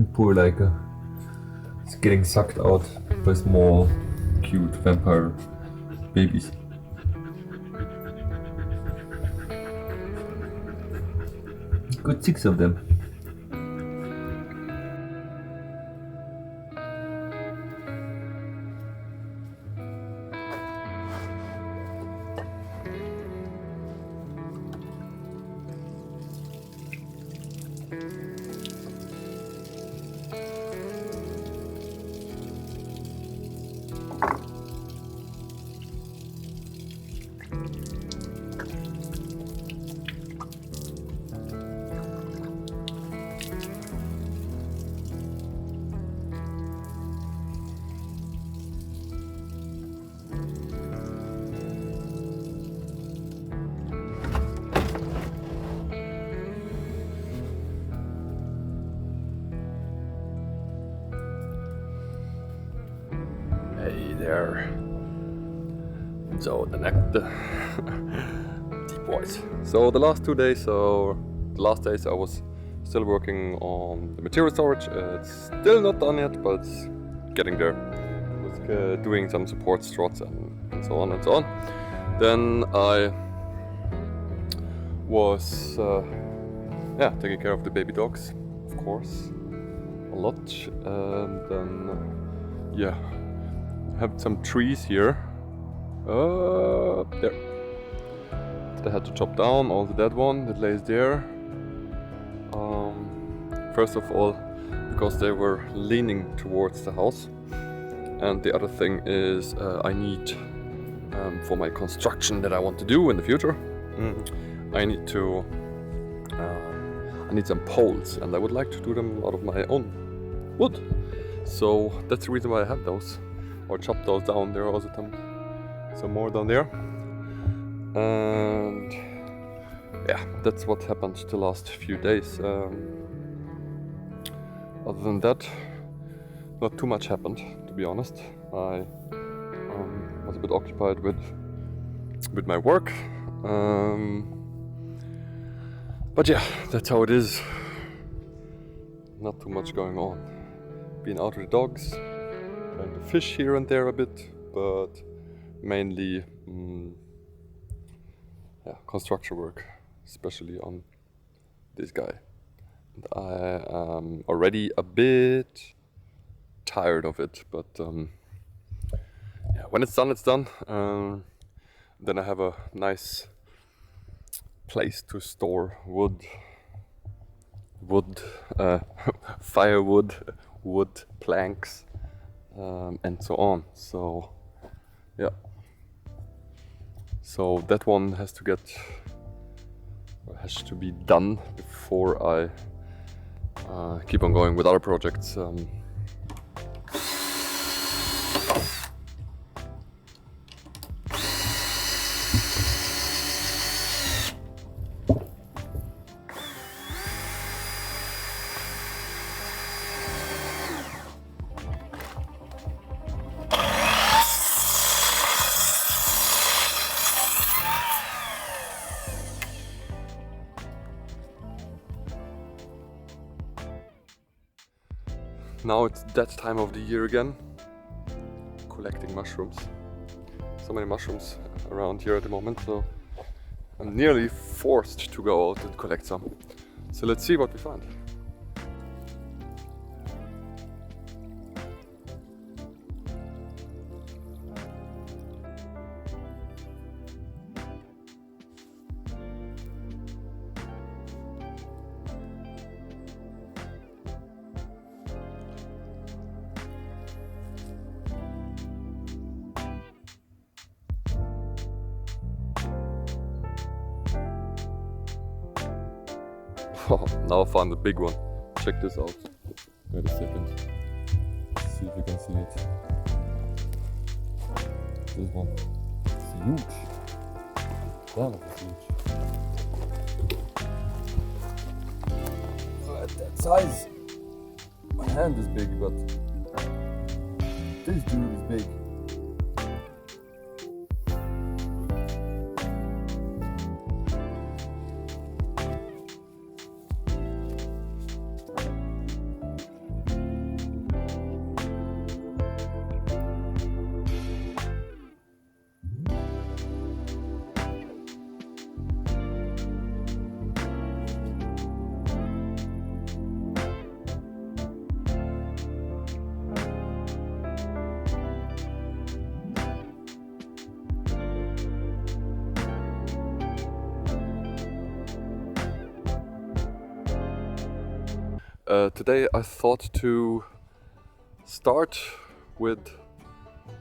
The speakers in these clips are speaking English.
Poor Leica. It's getting sucked out by small, cute vampire babies. Good 6 of them. Hey there. So the deep voice. So the last 2 days, or the last days, I was still working on the material storage. It's still not done yet, but it's getting there. I was doing some support struts and so on and so on. Then I was taking care of the baby dogs, of course, a lot, and then have some trees here. There. That I had to chop down, all the dead one that lays there. First of all, because they were leaning towards the house. And the other thing is I need, for my construction that I want to do in the future, I need some poles, and I would like to do them out of my own wood. So that's the reason why I have those, or chop those down. There are also some more down there, and yeah, that's what happened the last few days. Other than that, not too much happened, to be honest. I was a bit occupied with my work, but yeah, that's how it is. Not too much going on. Being out with the dogs, trying to fish here and there a bit, but mainly construction work, especially on this guy. And I am already a bit tired of it, but when it's done, it's done. Then I have a nice place to store firewood, wood planks, and so on. So yeah, so that one has to be done before I keep on going with other projects. Now it's that time of the year again, collecting mushrooms. So many mushrooms around here at the moment, so I'm nearly forced to go out and collect some. So let's see what we find. Oh, now I found the big one. Check this out. Wait a second. Let's see if you can see it. This one. It's huge. Damn, it's huge. At that size. My hand is big, but this dude is big. Today I thought to start with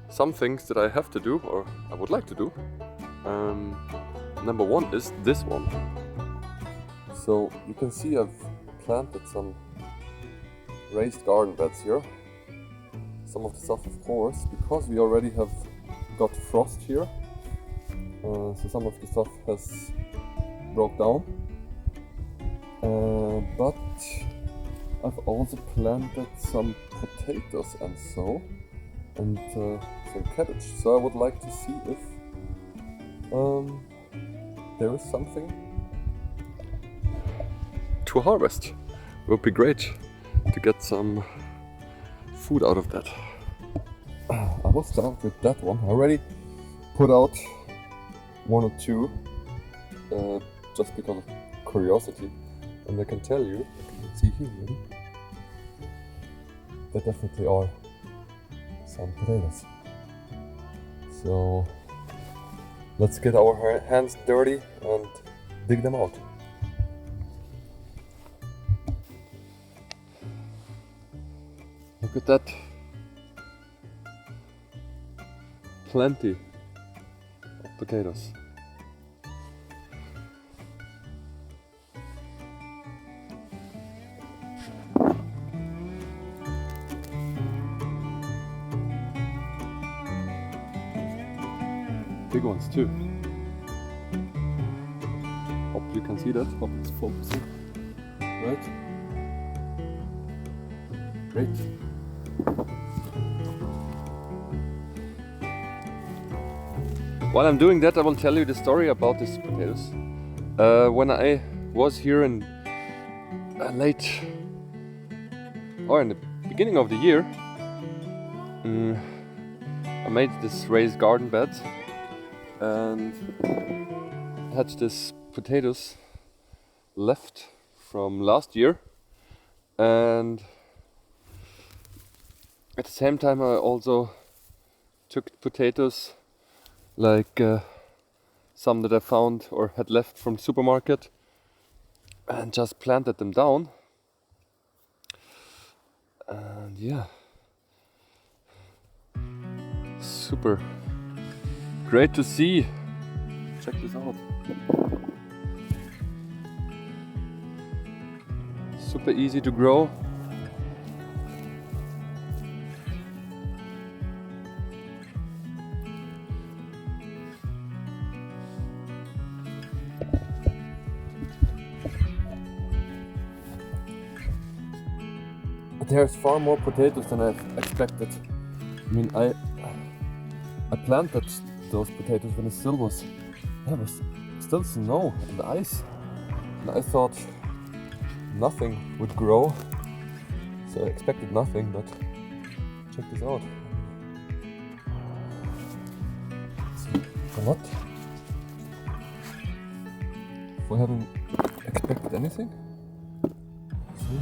some things that I have to do or I would like to do. Number one is this one. So you can see I've planted some raised garden beds here. Some of the stuff, of course, because we already have got frost here, so some of the stuff has broke down. But I've also planted some potatoes and some cabbage. So I would like to see if there is something to harvest. It would be great to get some food out of that. I will start with that one. I already put out one or two just because of curiosity, and I can tell you, you can see here really, there definitely are some potatoes. So let's get our hands dirty and dig them out. Look at that. Plenty of potatoes. Big ones too. Hope you can see that. Hope it's focusing. Right? Great. While I'm doing that, I will tell you the story about these potatoes. When I was here in in the beginning of the year, I made this raised garden bed and had these potatoes left from last year, and at the same time I also took potatoes like some that I found or had left from the supermarket and just planted them down. And yeah, super great to see. Check this out. Super easy to grow. There's far more potatoes than I expected. I mean, I planted those potatoes when it still was still snow and ice, and I thought nothing would grow, so I expected nothing. But check this out. A lot. For having expected anything. See?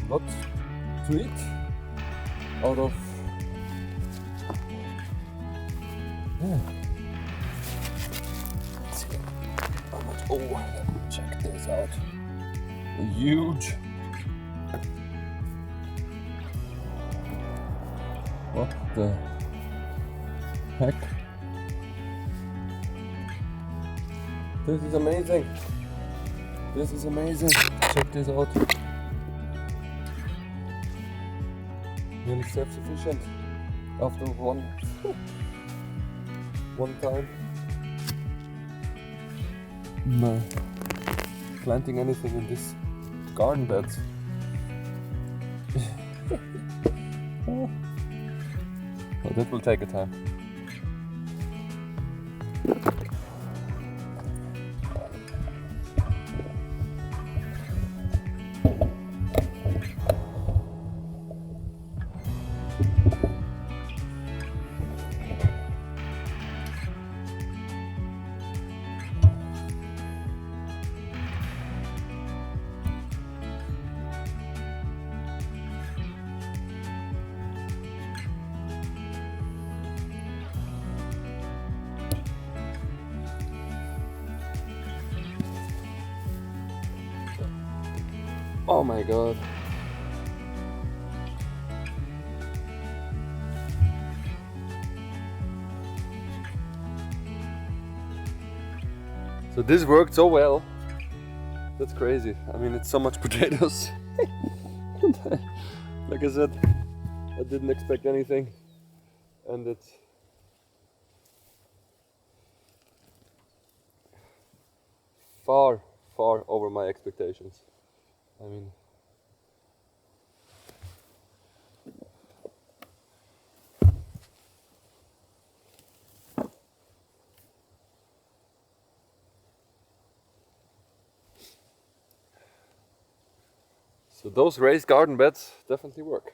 Lot to eat out of Let's see how much. Oh, let me check this out. Huge. What the heck? This is amazing. This is amazing. Check this out. Nearly self-sufficient after one time planting anything in this garden bed. Well, that will take a time. Oh my god. So this worked so well. That's crazy. I mean, it's so much potatoes. Like I said, I didn't expect anything. And it's far, far over my expectations. I mean, so those raised garden beds definitely work.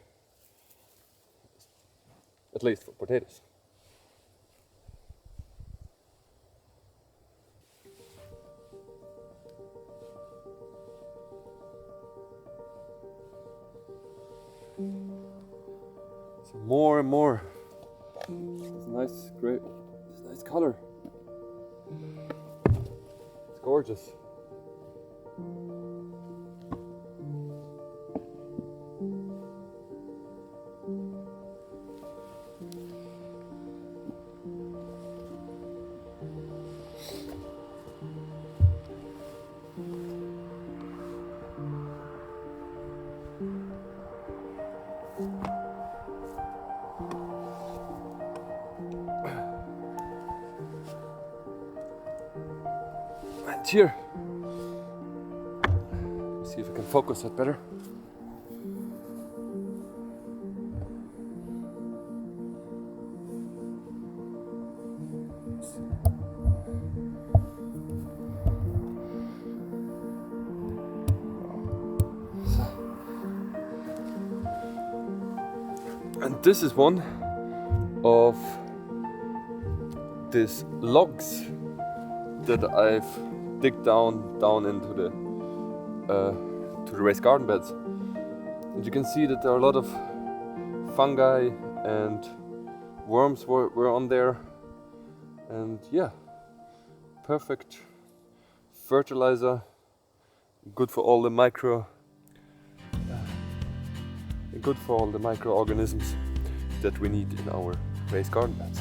At least for potatoes. So more and more. It's nice, great, it's nice color. It's gorgeous. And here, see if I can focus that better. And this is one of these logs that I've digged down into the to the raised garden beds. And you can see that there are a lot of fungi and worms were on there. And yeah, perfect fertilizer, good for all the microorganisms that we need in our raised garden beds.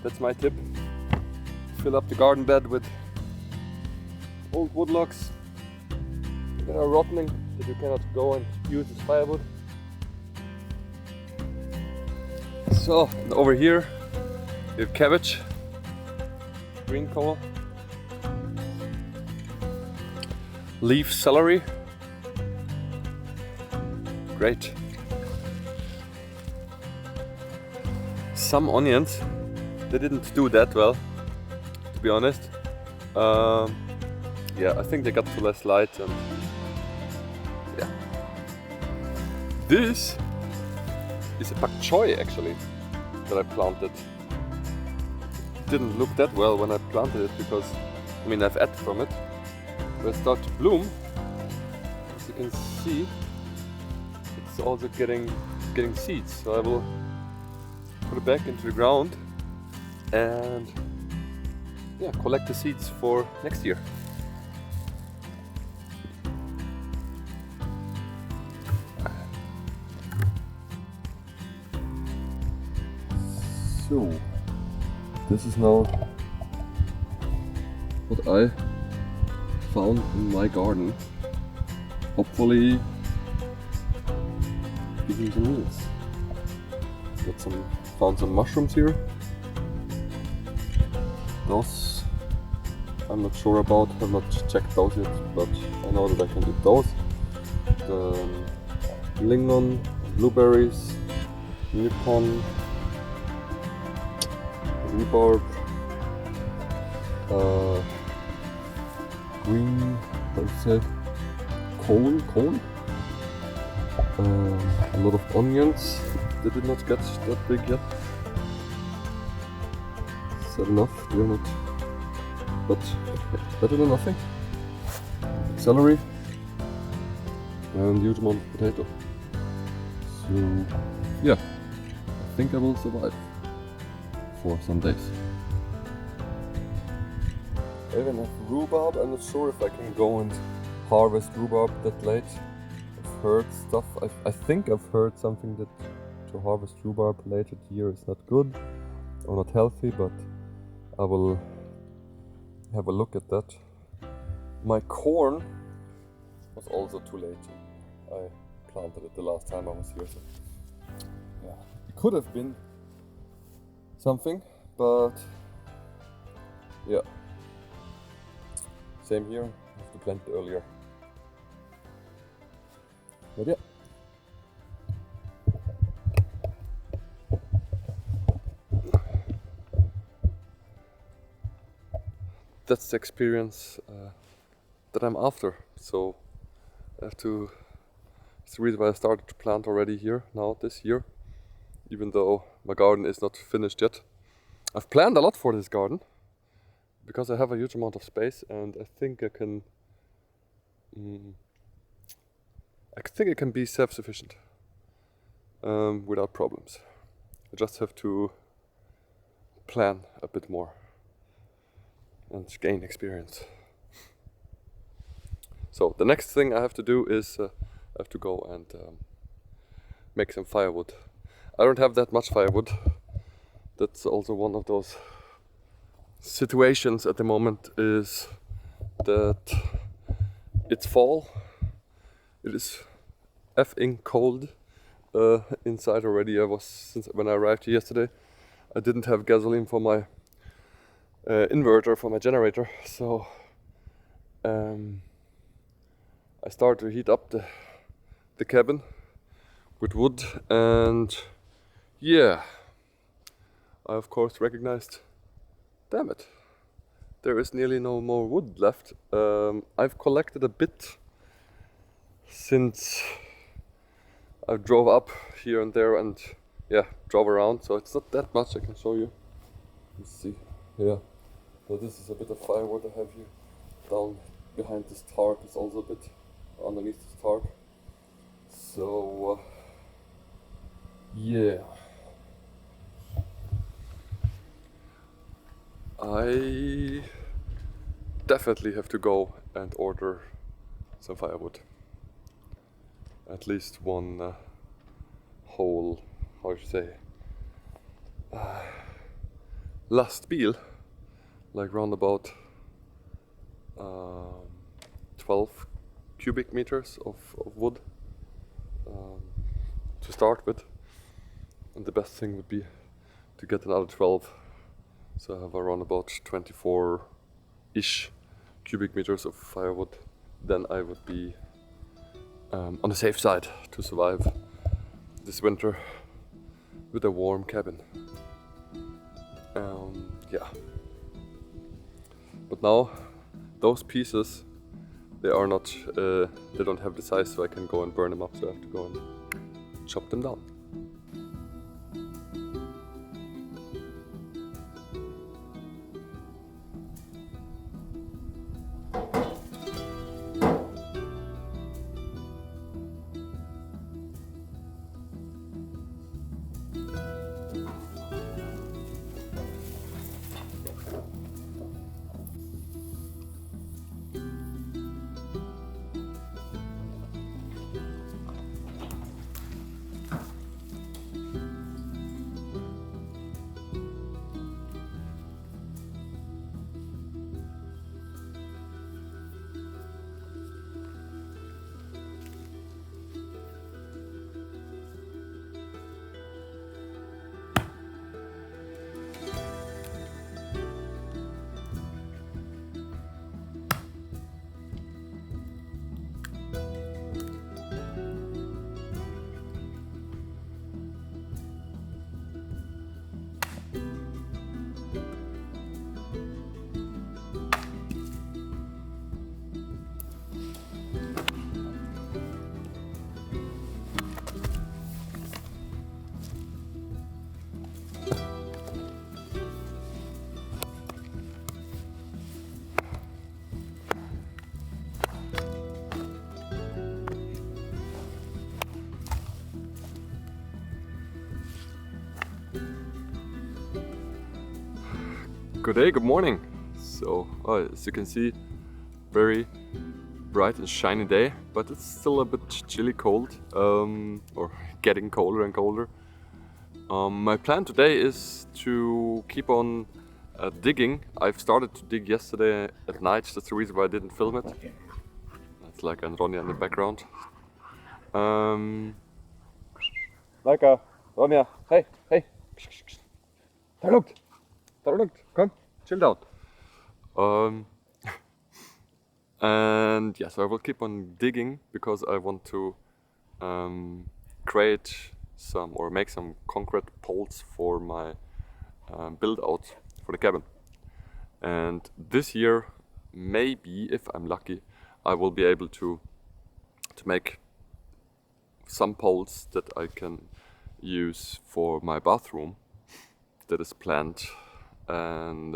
That's my tip. Fill up the garden bed with old wood logs that are rotting, that you cannot go and use as firewood. So, and over here we have cabbage, green cole, leaf celery. Great. Some onions, they didn't do that well, to be honest. Yeah, I think they got too less light and yeah. This is a pak choi actually that I planted. Didn't look that well when I planted it because I mean I've ate from it. But it started to bloom. As you can see, it's also getting seeds. So I will put it back into the ground and yeah, collect the seeds for next year. So, this is now what I found in my garden. Hopefully giving some meals. Found some mushrooms here. Those I'm not sure about, have not checked those yet, but I know that I can eat those. The lignon, blueberries, Nippon, rhubarb, green, how do you say, corn, a lot of onions. They did not get that big yet. Is that enough? They're not, but better than nothing. Celery and huge amount of potato. So yeah, I think I will survive for some days. I even have rhubarb. I'm not sure if I can go and harvest rhubarb that late. I've heard stuff. I think I've heard something that to harvest rhubarb late in the year is not good or not healthy, but I will have a look at that. My corn was also too late. I planted it the last time I was here, so yeah, it could have been something, but yeah, same here. I have to plant it earlier. But yeah. That's the experience that I'm after. So I have to. It's the reason why I started to plant already here now this year, even though my garden is not finished yet. I've planned a lot for this garden because I have a huge amount of space, and I think I can. I think I can be self-sufficient without problems. I just have to plan a bit more and gain experience. So the next thing I have to do is I have to go and make some firewood. I don't have that much firewood. That's also one of those situations at the moment, is that it's fall. It is effing cold inside already. Since when I arrived here yesterday, I didn't have gasoline for my inverter for my generator, so I started to heat up the cabin with wood, and yeah, I of course recognized, damn it, there is nearly no more wood left. I've collected a bit since I drove up here and there and yeah, drove around, so it's not that much. I can show you. Let's see. Yeah. So this is a bit of firewood I have here. Down behind this tarp is also a bit underneath this tarp. So yeah. I definitely have to go and order some firewood. At least one whole, how should I say, last bill, like round about 12 cubic meters of wood to start with, and the best thing would be to get another 12, so I have around about 24-ish cubic meters of firewood. Then I would be on the safe side to survive this winter with a warm cabin. Yeah. But now those pieces, they are not, they don't have the size so I can go and burn them up, so I have to go and chop them down. Good day, good morning. So, as you can see, very bright and shiny day, but it's still a bit chilly cold, or getting colder and colder. My plan today is to keep on digging. I've started to dig yesterday at night, that's the reason why I didn't film it. That's like Ronja in the background. Leika, Ronja, hey, hey. Där är lugnt, come, chill down. And yeah, so I will keep on digging because I want to create some or make some concrete poles for my build out for the cabin. And this year, maybe if I'm lucky, I will be able to make some poles that I can use for my bathroom that is planned. And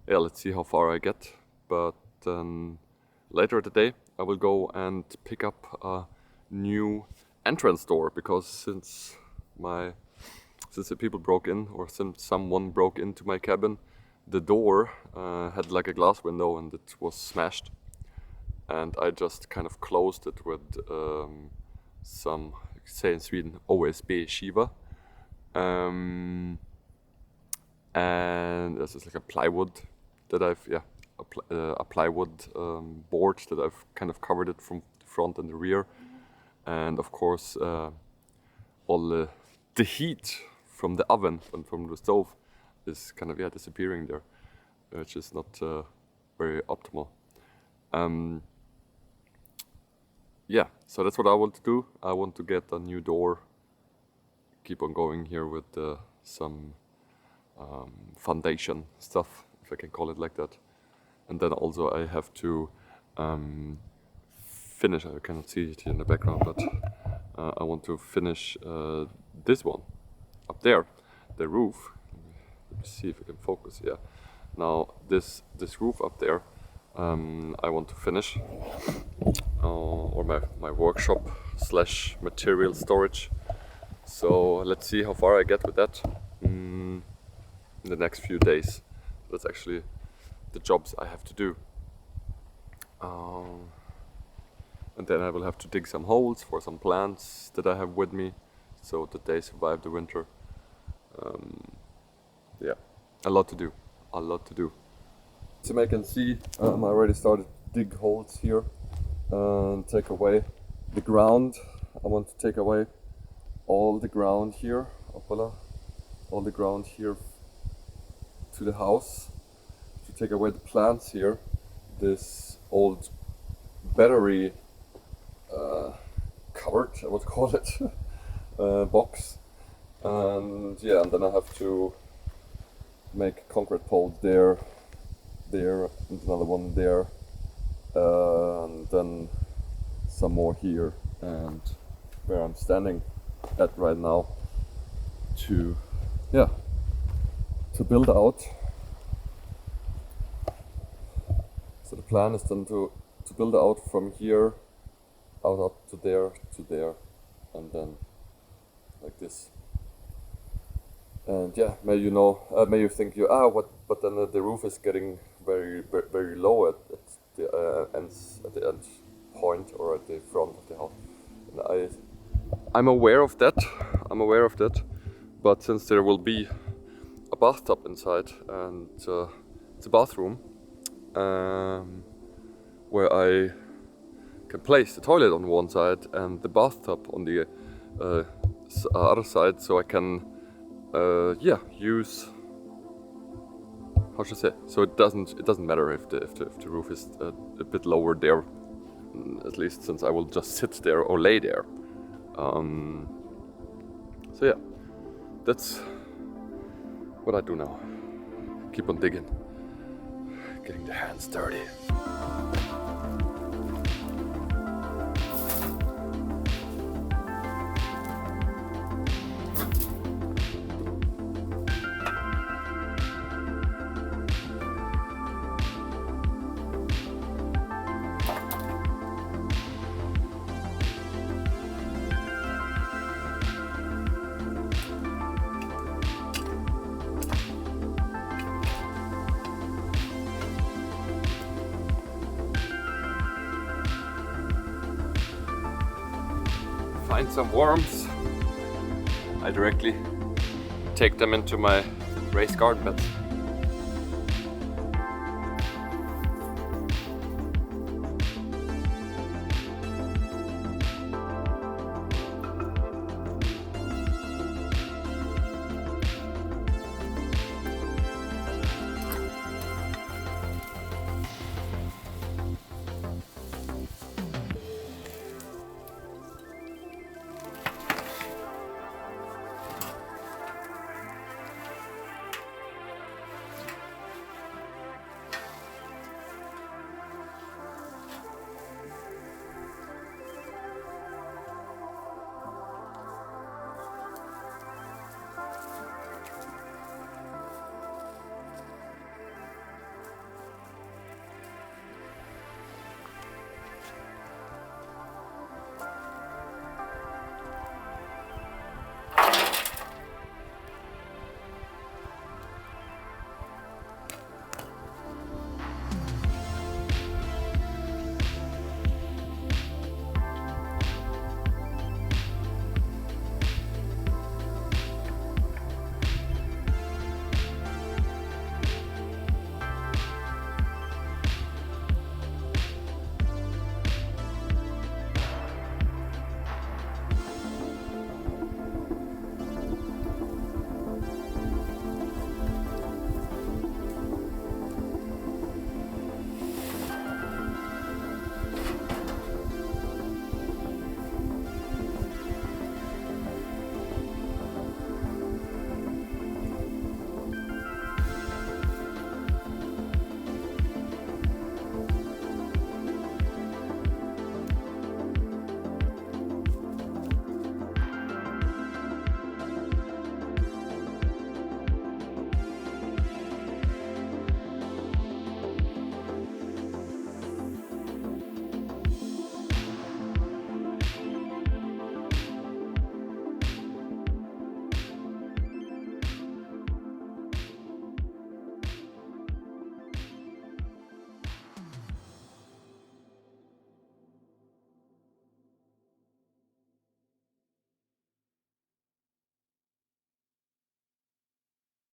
yeah, let's see how far I get. But later today I will go and pick up a new entrance door, because since the people broke in, or since someone broke into my cabin, the door had like a glass window and it was smashed, and I just kind of closed it with some, say in Sweden, OSB skiva, and this is like a plywood that I've a plywood board that I've kind of covered it from the front and the rear, and of course all the heat from the oven and from the stove is kind of disappearing there, which is not very optimal. Yeah, so that's what I want to do. I want to get a new door, keep on going here with some foundation stuff, if I can call it like that. And then also I have to finish, I cannot see it here in the background, but I want to finish this one up there, the roof. Let me see if I can focus. Yeah. Now this roof up there, I want to finish, or my workshop / material storage. So let's see how far I get with that in the next few days. That's actually the jobs I have to do. And then I will have to dig some holes for some plants that I have with me, so that they survive the winter. Yeah, a lot to do. So I can see I already started to dig holes here and take away the ground. I want to take away all the ground here, all the ground here to the house, to take away the plants here, this old battery cupboard, I would call it, box, and yeah, and then I have to make concrete poles there, and another one there, and then some more here, and where I'm standing at right now, to build out. So the plan is then to build out from here out up to there, and then like this. And yeah, may you think what? But then the roof is getting very low at the end point, or at the front of the house. And I'm aware of that. But since there will be a bathtub inside, and it's a bathroom where I can place the toilet on one side and the bathtub on the other side, so I can use, how should I say? So it doesn't matter if the roof is a bit lower there, at least since I will just sit there or lay there. So yeah, that's what I do now. Keep on digging, getting the hands dirty. find some worms, I directly take them into my raised garden beds.